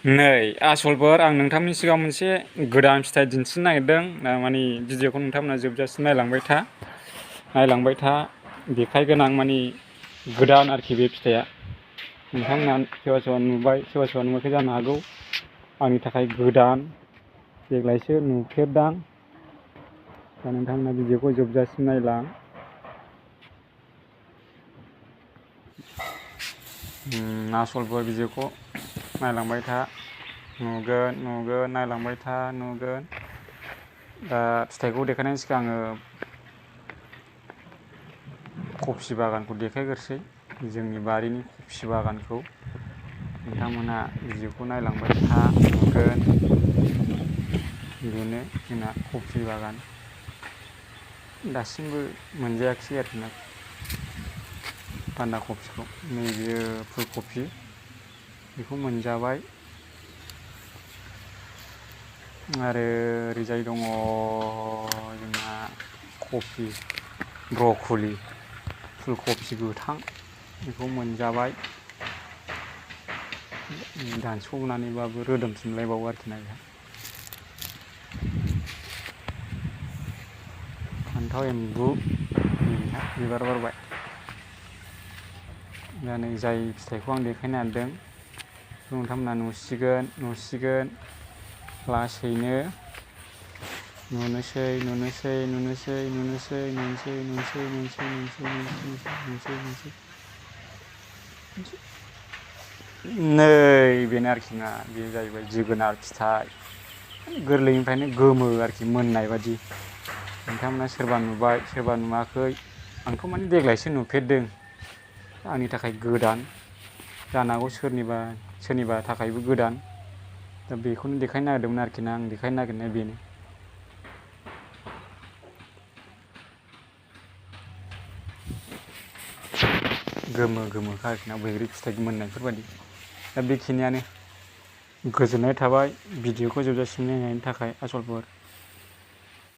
नै आसलफोर आं नोंथांनि सिगाङाव मोनसे गोदान फिथाइ दिन्थिनो नागिरदों। माने भिडिअखौ नोंथांमोना जोबजासिम नायलांबाय था देखायगोन आं माने गोदान आरोखि बे फिथाइया। नोंथांमोना सोरबा सोरबा नुबाय सोरबा सोरबा नुवाखै जानो हागौ। आंनि थाखाय गोदान देग्लायसो नुफेरदां। दा नोंथांमोना भिडिअखौ जोबजासिम नायलां। आसलफोर भिडिअखौ नायलांबाय था नुगोन नायलांबाय था नुगोन। दा फिथाइखौ देखायनायनि सिगां आङो कफि बागानखौ देखायग्रोसै, जोंनि बारिनि कफि बागानखौ। नोंथांमोना भिडिअखौ नायलांबाय था नुगोन। बेनो जोंना कफि बागान। दासिमबो मोनजायाखिसै आरोखि ना बान्दा कफिखौ। नैबेयो फुल कफि, बेखौ मोनजाबाय। आरो ओरैजाय दङ जोंना कफि ब्रकलि, फुल कफि गोथां, बेखौ मोनजाबाय। दानस'नानैबाबो रोदोमफिनलायबावो आरोखि ना बेहा। फान्थाव एम्बु बेहा बिबार बारबाय। दा नै जाय फिथाइखौ आं देखायनो नागिरदों बेखौ नोंथांमोना नुसिगोन लासैनो नुनोसै। नै बेनो आरोखि ना, बे जाहैबाय जोगोनार फिथाइ। गोरलैनिफ्रायनो गोमो आरोखि मोननाय बादि। नोंथांमोना सोरबा नुबाय सोरबा नुवाखै। आंथ' माने देग्लायसो नुफेरदों। आंनि थाखाय गोदान जानो हागौ, सोरनिबा थाखायबो गोदान। दा बेखौनो देखायनो नागिरदोंमोन आरोखि ना, आं देखायनो नागिरनाया बेनो। गोमोखा आरोखि ना, बैग्रि फिथाइ मोननायफोर बायदि। दा बेखिनियानो। गोजोननाय थाबाय भिडिअखौ जोबजासिम नायनायनि थाखाय आसलफोर।